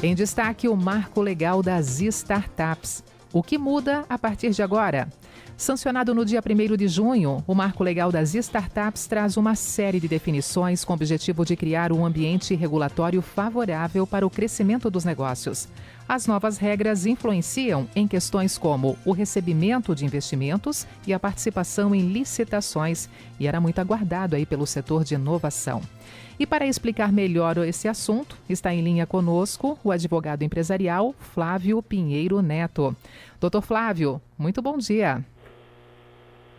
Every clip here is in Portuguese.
Em destaque, o marco legal das startups. O que muda a partir de agora? Sancionado no dia 1º de junho, o Marco Legal das Startups traz uma série de definições com o objetivo de criar um ambiente regulatório favorável para o crescimento dos negócios. As novas regras influenciam em questões como o recebimento de investimentos e a participação em licitações, e era muito aguardado aí pelo setor de inovação. E para explicar melhor esse assunto, está em linha conosco o advogado empresarial Flávio Pinheiro Neto. Doutor Flávio, muito bom dia.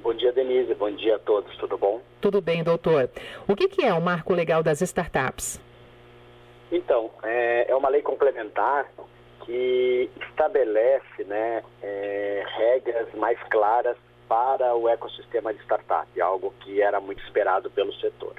Bom dia, Denise. Bom dia a todos. Tudo bom? Tudo bem, doutor. O que é o Marco Legal das Startups? Então, é uma lei complementar que estabelece regras mais claras para o ecossistema de startup, algo que era muito esperado pelo setor.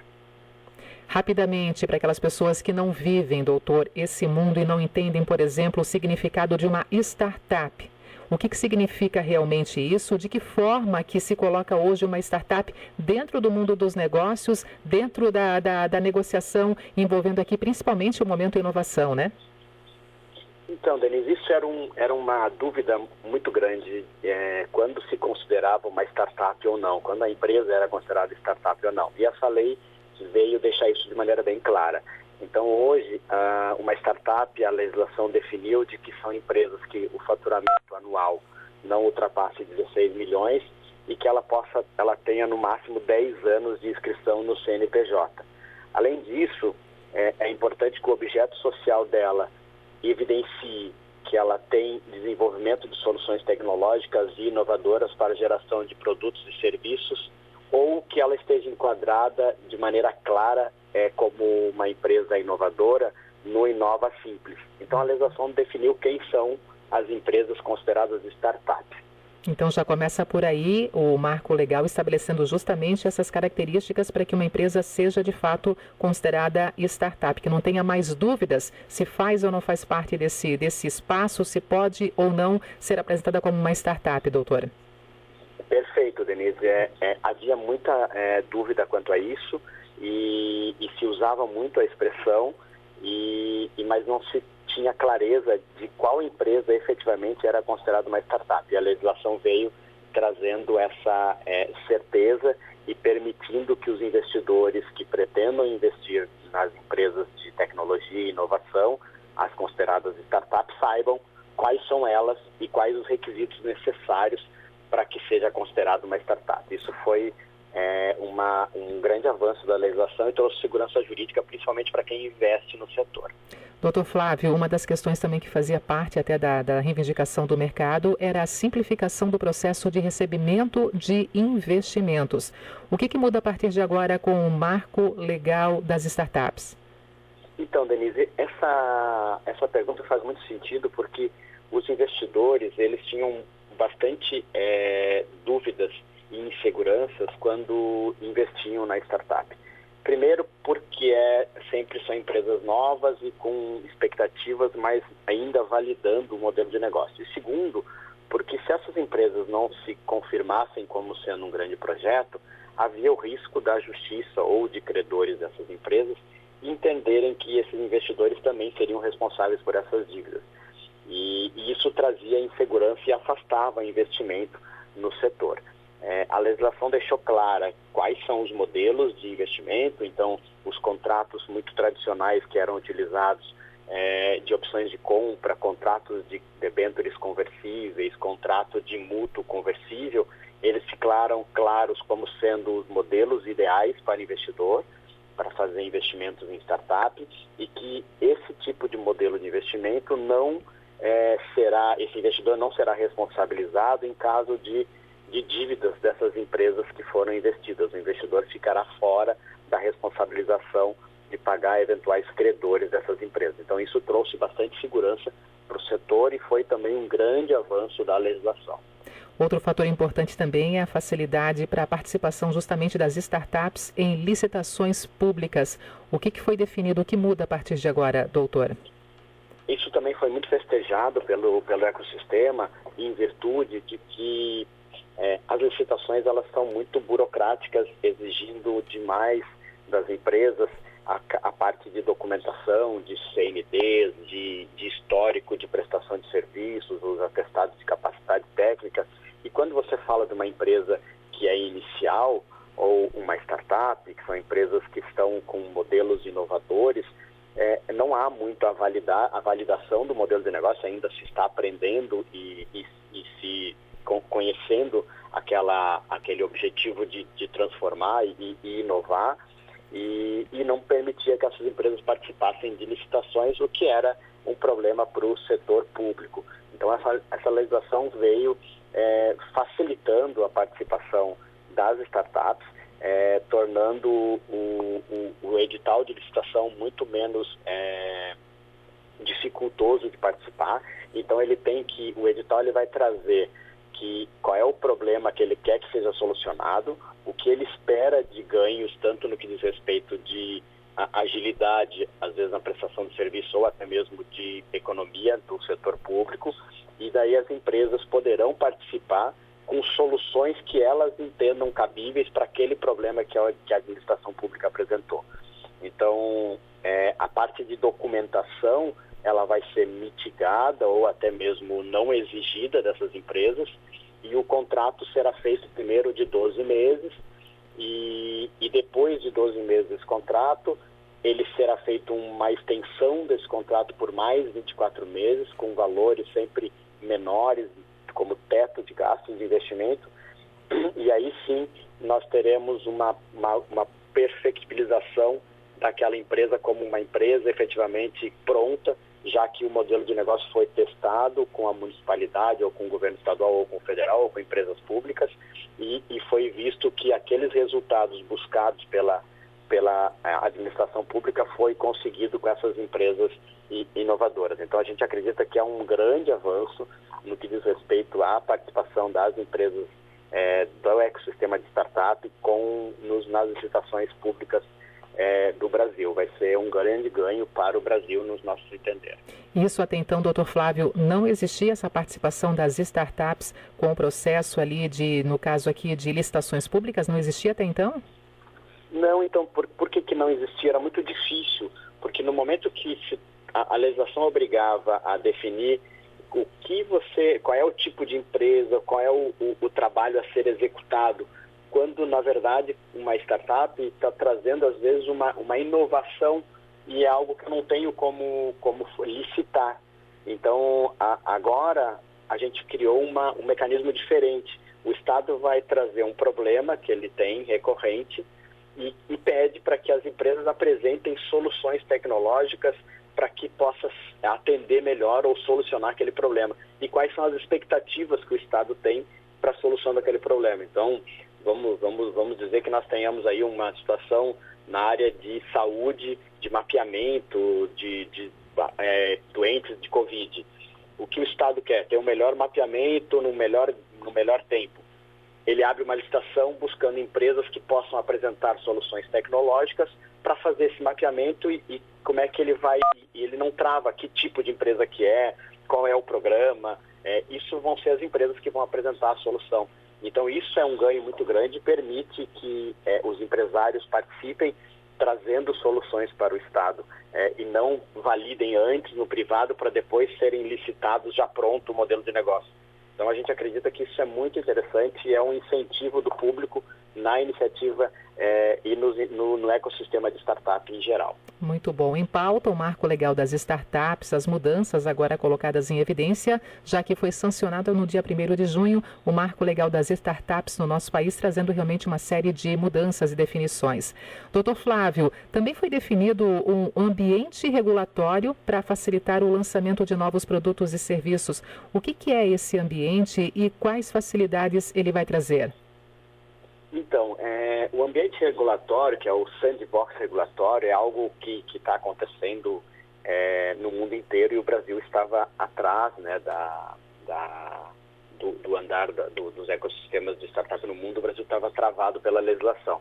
Rapidamente, para aquelas pessoas que não vivem, doutor, esse mundo e não entendem, por exemplo, o significado de uma startup. O que significa realmente isso? De que forma que se coloca hoje uma startup dentro do mundo dos negócios, dentro da negociação, envolvendo aqui principalmente o momento inovação, né? Então, Denise, isso era uma dúvida muito grande quando se considerava uma startup ou não, quando a empresa era considerada startup ou não. E essa lei veio deixar isso de maneira bem clara. Então, hoje, uma startup, a legislação definiu de que são empresas que o faturamento anual não ultrapasse 16 milhões e que ela tenha no máximo 10 anos de inscrição no CNPJ. Além disso, é importante que o objeto social dela evidencie que ela tem desenvolvimento de soluções tecnológicas e inovadoras para geração de produtos e serviços, ou que ela esteja enquadrada de maneira clara como uma empresa inovadora no Inova Simples. Então a legislação definiu quem são as empresas consideradas startups. Então já começa por aí o marco legal estabelecendo justamente essas características para que uma empresa seja de fato considerada startup, que não tenha mais dúvidas se faz ou não faz parte desse espaço, se pode ou não ser apresentada como uma startup, doutora. Perfeito, Denise. Havia muita dúvida quanto a isso e se usava muito a expressão, mas não se tinha clareza de qual empresa efetivamente era considerada uma startup. E a legislação veio trazendo essa certeza e permitindo que os investidores que pretendam investir nas empresas de tecnologia e inovação, as consideradas startups, saibam quais são elas e quais os requisitos necessários para que seja considerado uma startup. Isso foi um grande avanço da legislação e trouxe segurança jurídica, principalmente para quem investe no setor. Doutor Flávio, uma das questões também que fazia parte até da reivindicação do mercado era a simplificação do processo de recebimento de investimentos. O que muda a partir de agora com o marco legal das startups? Então, Denise, essa pergunta faz muito sentido porque os investidores, eles tinham bastante dúvidas e inseguranças quando investiam na startup. Primeiro, porque sempre são empresas novas e com expectativas, mas ainda validando o modelo de negócio. E segundo, porque se essas empresas não se confirmassem como sendo um grande projeto, havia o risco da justiça ou de credores dessas empresas entenderem que esses investidores também seriam responsáveis por essas dívidas. E isso trazia insegurança e afastava investimento no setor. A legislação deixou clara quais são os modelos de investimento, então os contratos muito tradicionais que eram utilizados de opções de compra, contratos de debêntures conversíveis, contrato de mútuo conversível, eles ficaram claros como sendo os modelos ideais para investidor, para fazer investimentos em startups, e que esse tipo de modelo de investimento esse investidor não será responsabilizado em caso de dívidas dessas empresas que foram investidas. O investidor ficará fora da responsabilização de pagar eventuais credores dessas empresas. Então isso trouxe bastante segurança para o setor e foi também um grande avanço da legislação. Outro fator importante também é a facilidade para a participação justamente das startups em licitações públicas. O que foi definido, o que muda a partir de agora, doutora? Isso também foi muito festejado pelo ecossistema, em virtude de que as licitações elas são muito burocráticas, exigindo demais das empresas a parte de documentação, de CNDs, de histórico de prestação de serviços, os atestados de capacidade técnica. E quando você fala de uma empresa que é inicial ou uma startup, que são empresas que estão com modelos inovadores, não há muito a validação do modelo de negócio, ainda se está aprendendo e se conhecendo aquele objetivo de transformar e inovar, e não permitia que essas empresas participassem de licitações, o que era um problema para o setor público. Então essa legislação veio facilitando a participação das startups, tornando o edital de licitação muito menos dificultoso de participar. Então o edital ele vai trazer qual é o problema que ele quer que seja solucionado, o que ele espera de ganhos, tanto no que diz respeito de agilidade, às vezes na prestação de serviço ou até mesmo de economia do setor público, e daí as empresas poderão participar com soluções que elas entendam cabíveis para aquele problema que a administração pública apresentou. Então, a parte de documentação, ela vai ser mitigada ou até mesmo não exigida dessas empresas, e o contrato será feito primeiro de 12 meses, e depois de 12 meses desse contrato, ele será feito uma extensão desse contrato por mais 24 meses, com valores sempre menores, como teto de gastos de investimento, e aí sim nós teremos uma perfectibilização daquela empresa como uma empresa efetivamente pronta, já que o modelo de negócio foi testado com a municipalidade, ou com o governo estadual, ou com o federal, ou com empresas públicas, e foi visto que aqueles resultados buscados pela administração pública foi conseguido com essas empresas inovadoras. Então a gente acredita que é um grande avanço no que diz respeito à participação das empresas do ecossistema de startup nas licitações públicas do Brasil. Vai ser um grande ganho para o Brasil, nos nossos entender. Isso até então, doutor Flávio, não existia essa participação das startups com o processo ali no caso aqui, de licitações públicas? Não existia até então? Não, então, por que não existia? Era muito difícil, porque no momento que a legislação obrigava a definir qual é o tipo de empresa, qual é o trabalho a ser executado, quando, na verdade, uma startup está trazendo, às vezes, uma inovação e é algo que eu não tenho como licitar. Então, agora, a gente criou um mecanismo diferente. O Estado vai trazer um problema que ele tem recorrente e pede para que as empresas apresentem soluções tecnológicas para que possa atender melhor ou solucionar aquele problema. E quais são as expectativas que o Estado tem para a solução daquele problema. Então, vamos dizer que nós tenhamos aí uma situação na área de saúde, de mapeamento de doentes de Covid. O que o Estado quer? Ter um melhor mapeamento no melhor tempo. Ele abre uma licitação buscando empresas que possam apresentar soluções tecnológicas para fazer esse mapeamento e como é que ele vai... Ele não trava que tipo de empresa que qual é o programa. Isso vão ser as empresas que vão apresentar a solução. Então, isso é um ganho muito grande, permite que os empresários participem trazendo soluções para o Estado e não validem antes no privado para depois serem licitados já pronto o modelo de negócio. Então, a gente acredita que isso é muito interessante e é um incentivo do público na iniciativa e no ecossistema de startup em geral. Muito bom. Em pauta, o marco legal das startups, as mudanças agora colocadas em evidência, já que foi sancionado no dia 1º de junho o marco legal das startups no nosso país, trazendo realmente uma série de mudanças e definições. Doutor Flávio, também foi definido um ambiente regulatório para facilitar o lançamento de novos produtos e serviços. O que é esse ambiente e quais facilidades ele vai trazer? Então, o ambiente regulatório, que é o sandbox regulatório, é algo que está acontecendo no mundo inteiro, e o Brasil estava atrás, né, do andar dos ecossistemas de startup no mundo. O Brasil estava travado pela legislação.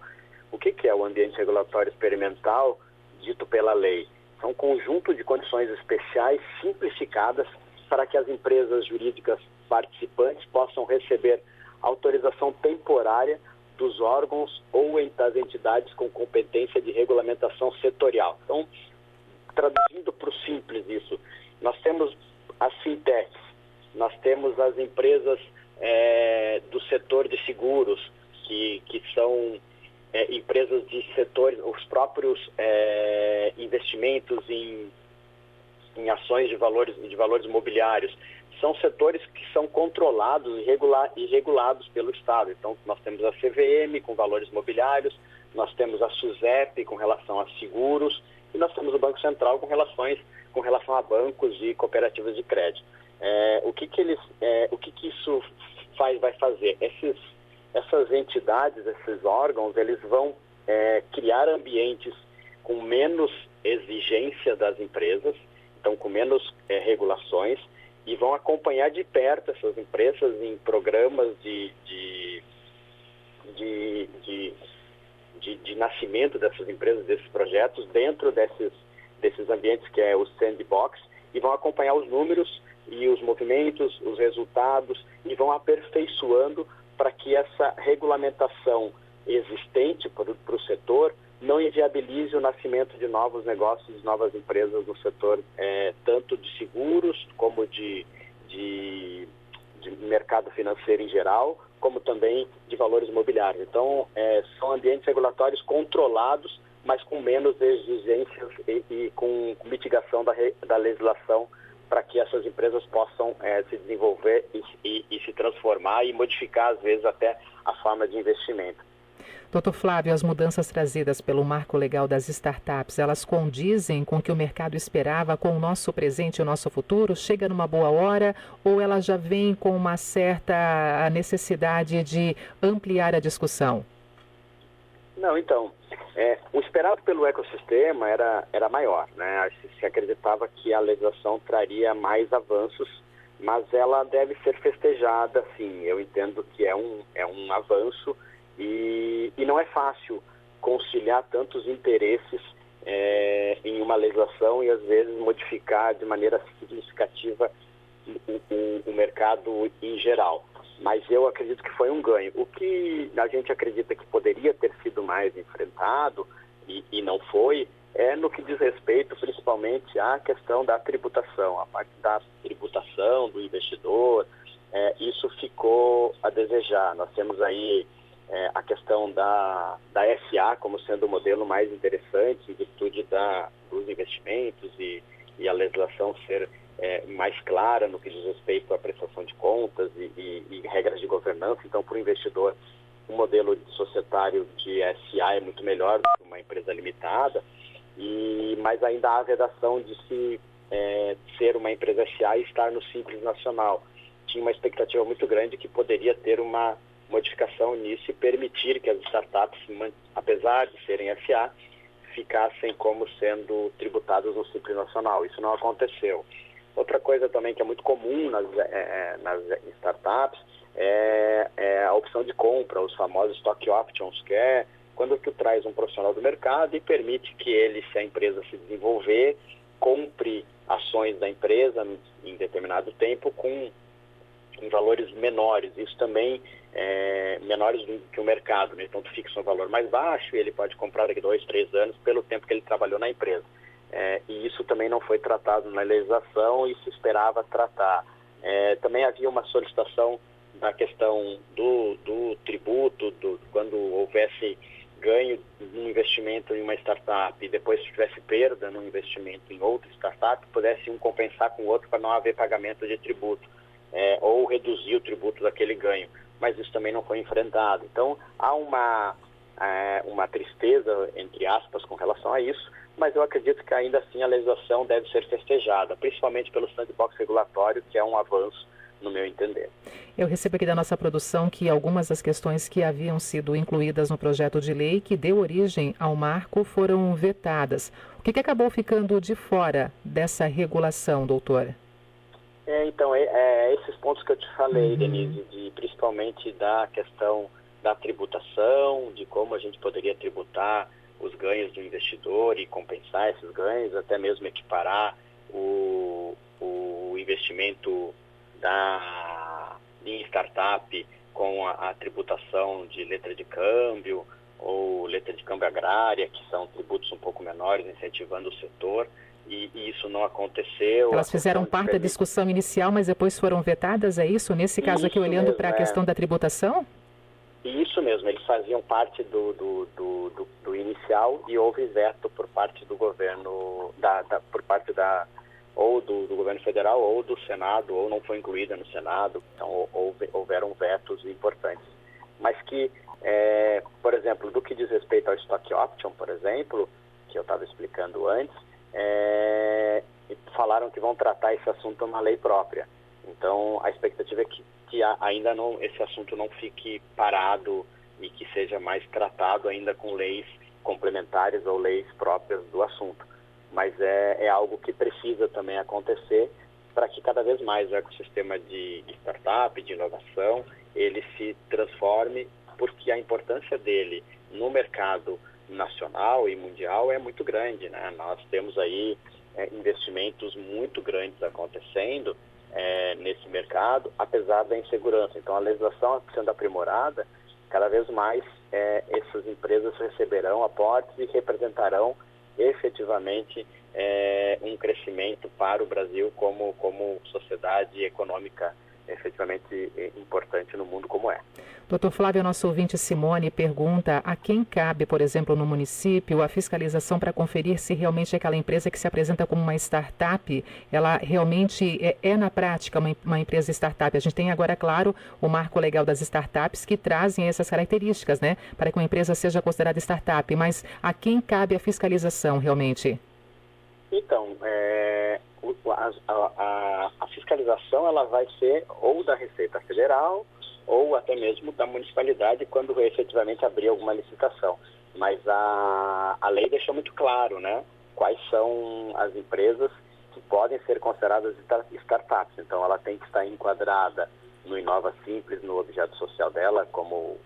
O que é o ambiente regulatório experimental dito pela lei? São um conjunto de condições especiais simplificadas para que as empresas jurídicas participantes possam receber autorização temporária dos órgãos ou das entidades com competência de regulamentação setorial. Então, traduzindo para o simples isso, nós temos as fintechs, nós temos as empresas do setor de seguros, que são empresas de setores, os próprios investimentos em ações de valores imobiliários, são setores que são controlados e regulados pelo Estado. Então, nós temos a CVM com valores imobiliários, nós temos a SUSEP com relação a seguros, e nós temos o Banco Central com relação a bancos e cooperativas de crédito. O que isso vai fazer? Essas entidades, esses órgãos, eles vão criar ambientes com menos exigência das empresas, então com menos regulações, e vão acompanhar de perto essas empresas em programas de nascimento dessas empresas, desses projetos, dentro desses ambientes que é o sandbox, e vão acompanhar os números e os movimentos, os resultados, e vão aperfeiçoando para que essa regulamentação existente para o setor não inviabilize o nascimento de novos negócios, de novas empresas no setor, tanto de seguros como de mercado financeiro em geral, como também de valores imobiliários. Então, são ambientes regulatórios controlados, mas com menos exigências e com mitigação da legislação, para que essas empresas possam se desenvolver e se transformar e modificar, às vezes, até a forma de investimento. Doutor Flávio, as mudanças trazidas pelo marco legal das startups, elas condizem com o que o mercado esperava, com o nosso presente e o nosso futuro? Chega numa boa hora ou ela já vem com uma certa necessidade de ampliar a discussão? Não, então, o esperado pelo ecossistema era maior, né? Se acreditava que a legislação traria mais avanços, mas ela deve ser festejada, sim. Eu entendo que é um avanço e não é fácil conciliar tantos interesses em uma legislação e, às vezes, modificar de maneira significativa o mercado em geral. Mas eu acredito que foi um ganho. O que a gente acredita que poderia ter sido mais enfrentado, e não foi, no que diz respeito principalmente à questão da tributação. A parte da tributação do investidor, isso ficou a desejar. Nós temos aí a questão da SA como sendo o modelo mais interessante em virtude dos investimentos e a legislação ser mais clara no que diz respeito à prestação de contas e regras de governança. Então, para o investidor, o modelo societário de SA é muito melhor do que uma empresa limitada, mas ainda há a vedação de ser uma empresa SA e estar no Simples Nacional. Tinha uma expectativa muito grande que poderia ter uma modificação nisso e permitir que as startups, apesar de serem SA, ficassem como sendo tributadas no Simples Nacional. Isso não aconteceu. Outra coisa também que é muito comum nas startups é a opção de compra, os famosos stock options, que é quando tu traz um profissional do mercado e permite que ele, se a empresa se desenvolver, compre ações da empresa em determinado tempo em valores menores. Isso também menores do que o mercado, né? Então tu fixa um valor mais baixo e ele pode comprar daqui 2, 3 anos pelo tempo que ele trabalhou na empresa. E isso também não foi tratado na legislação e se esperava tratar. Também havia uma solicitação da questão do tributo, quando houvesse ganho no investimento em uma startup e depois tivesse perda no investimento em outra startup, pudesse um compensar com o outro para não haver pagamento de tributo, ou reduzir o tributo daquele ganho. Mas isso também não foi enfrentado. Então, há uma tristeza, entre aspas, com relação a isso, mas eu acredito que ainda assim a legislação deve ser festejada, principalmente pelo sandbox regulatório, que é um avanço, no meu entender. Eu recebo aqui da nossa produção que algumas das questões que haviam sido incluídas no projeto de lei que deu origem ao marco foram vetadas. O que acabou ficando de fora dessa regulação, doutora? Então, esses pontos que eu te falei, Denise, principalmente da questão da tributação, de como a gente poderia tributar os ganhos do investidor e compensar esses ganhos, até mesmo equiparar o investimento em startup com a tributação de letra de câmbio ou letra de câmbio agrária, que são tributos um pouco menores, incentivando o setor. e isso não aconteceu. Elas fizeram parte da discussão inicial, mas depois foram vetadas, é isso? Nesse caso aqui, olhando para a questão da tributação? Isso mesmo, eles faziam parte do inicial e houve veto por parte do governo, por parte ou do governo federal ou do Senado, ou não foi incluída no Senado, então houveram vetos importantes. Mas que, por exemplo, do que diz respeito ao stock option, por exemplo, que eu estava explicando antes, falaram que vão tratar esse assunto numa lei própria. Então, a expectativa é que ainda não, esse assunto não fique parado e que seja mais tratado ainda com leis complementares ou leis próprias do assunto. Mas é algo que precisa também acontecer para que cada vez mais o ecossistema de startup, de inovação, ele se transforme, porque a importância dele no mercado nacional e mundial é muito grande, né? Nós temos aí investimentos muito grandes acontecendo nesse mercado, apesar da insegurança. Então, a legislação sendo aprimorada, cada vez mais essas empresas receberão aportes e representarão efetivamente um crescimento para o Brasil como sociedade econômica efetivamente importante no mundo como é. Doutor Flávio, nosso ouvinte Simone pergunta a quem cabe, por exemplo, no município, a fiscalização para conferir se realmente aquela empresa que se apresenta como uma startup, ela realmente na prática uma empresa startup. A gente tem agora, claro, o marco legal das startups que trazem essas características, né, para que uma empresa seja considerada startup, mas a quem cabe a fiscalização realmente? Então, a fiscalização ela vai ser ou da Receita Federal ou até mesmo da municipalidade quando efetivamente abrir alguma licitação. Mas a lei deixou muito claro, né, quais são as empresas que podem ser consideradas startups. Então, ela tem que estar enquadrada no Inova Simples, no objeto social dela, como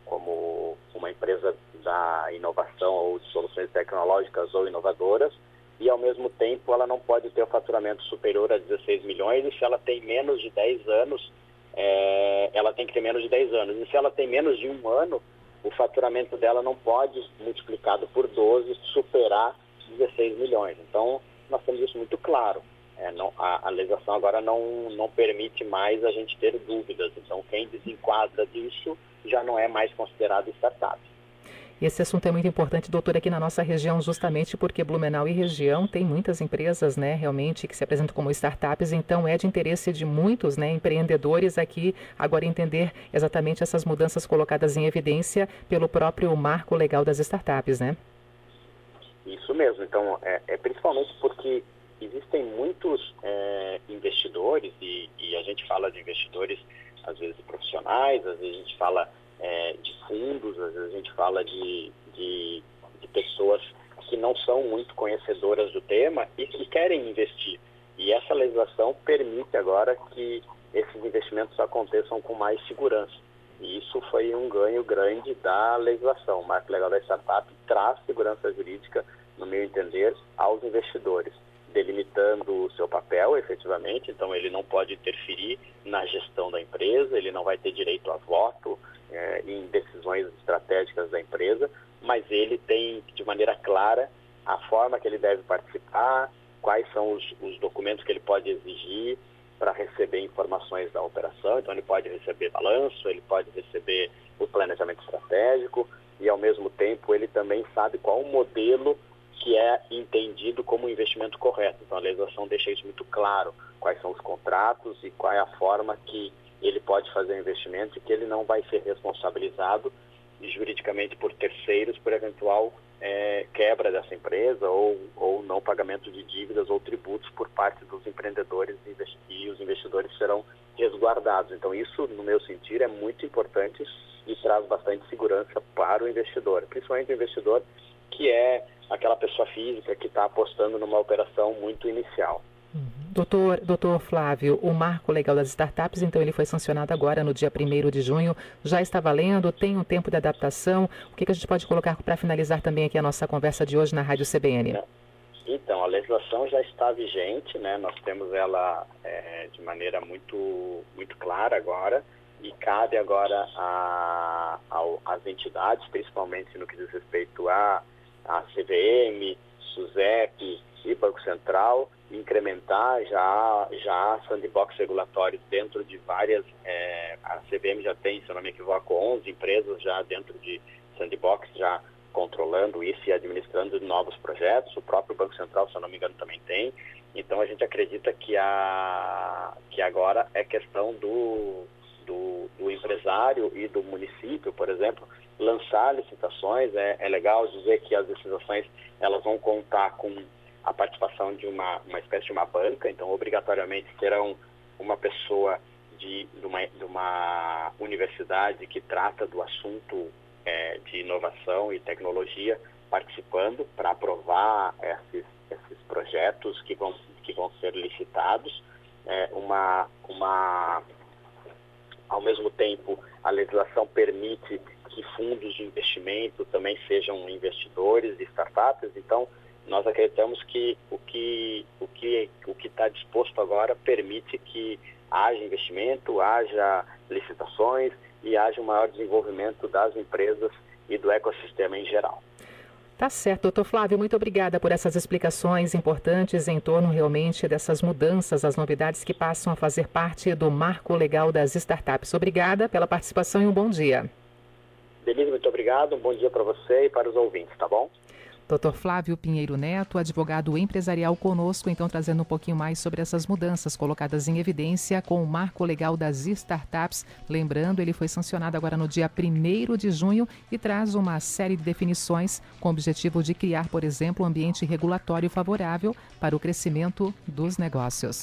uma empresa da inovação ou de soluções tecnológicas ou inovadoras, e ao mesmo tempo ela não pode ter o faturamento superior a 16 milhões, e se ela tem menos de 10 anos, ela tem que ter menos de 10 anos. E se ela tem menos de um ano, o faturamento dela não pode, multiplicado por 12, superar 16 milhões. Então, nós temos isso muito claro. A legislação agora não permite mais a gente ter dúvidas. Então, quem desenquadra disso já não é mais considerado startup. Esse assunto é muito importante, doutor, aqui na nossa região, justamente porque Blumenau e região tem muitas empresas, né, realmente, que se apresentam como startups, então é de interesse de muitos, né, empreendedores aqui agora entender exatamente essas mudanças colocadas em evidência pelo próprio marco legal das startups, né? Isso mesmo, então, principalmente porque existem muitos investidores, e a gente fala de investidores, às vezes profissionais, às vezes a gente fala de fundos, às vezes a gente fala de pessoas que não são muito conhecedoras do tema e que querem investir. E essa legislação permite agora que esses investimentos aconteçam com mais segurança. E isso foi um ganho grande da legislação. O Marco Legal da Startup traz segurança jurídica, no meu entender, aos investidores, delimitando o seu papel, efetivamente. Então, ele não pode interferir na gestão da empresa, ele não vai ter direito a voto em decisões estratégicas da empresa, mas ele tem, de maneira clara, a forma que ele deve participar, quais são os documentos que ele pode exigir para receber informações da operação. Então, ele pode receber balanço, ele pode receber o planejamento estratégico e, ao mesmo tempo, ele também sabe qual o modelo que é entendido como um investimento correto. Então, a legislação deixa isso muito claro, quais são os contratos e qual é a forma que ele pode fazer o investimento e que ele não vai ser responsabilizado juridicamente por terceiros por eventual quebra dessa empresa ou não pagamento de dívidas ou tributos por parte dos empreendedores e os investidores serão resguardados. Então, isso, no meu sentir, é muito importante e traz bastante segurança para o investidor, principalmente o investidor que é aquela pessoa física que está apostando numa operação muito inicial. Doutor Flávio, o marco legal das startups, então ele foi sancionado agora no dia 1º de junho, já está valendo, tem um tempo de adaptação. O que a gente pode colocar para finalizar também aqui a nossa conversa de hoje na Rádio CBN? Então, a legislação já está vigente, né? Nós temos ela de maneira muito clara agora, e cabe agora às entidades, principalmente no que diz respeito à CVM, SUSEP e Banco Central, incrementar já sandbox regulatórios dentro de várias, a CVM já tem, se eu não me equivoco, 11 empresas já dentro de sandbox, já controlando isso e administrando novos projetos. O próprio Banco Central, se eu não me engano, também tem. Então a gente acredita que agora é questão do empresário e do município, por exemplo, lançar licitações. É legal dizer que as licitações elas vão contar com a participação de uma espécie de uma banca, então obrigatoriamente terão uma pessoa de uma universidade que trata do assunto de inovação e tecnologia participando para aprovar esses projetos que vão ser licitados. Ao mesmo tempo, a legislação permite que fundos de investimento também sejam investidores de startups. Então, nós acreditamos que o que está disposto agora permite que haja investimento, haja licitações e haja um maior desenvolvimento das empresas e do ecossistema em geral. Tá certo, doutor Flávio, muito obrigada por essas explicações importantes em torno realmente dessas mudanças, as novidades que passam a fazer parte do marco legal das startups. Obrigada pela participação e um bom dia. Denise, muito obrigado, um bom dia para você e para os ouvintes, tá bom? Dr. Flávio Pinheiro Neto, advogado empresarial, conosco, então trazendo um pouquinho mais sobre essas mudanças colocadas em evidência com o marco legal das startups. Lembrando, ele foi sancionado agora no dia 1º de junho e traz uma série de definições com o objetivo de criar, por exemplo, um ambiente regulatório favorável para o crescimento dos negócios.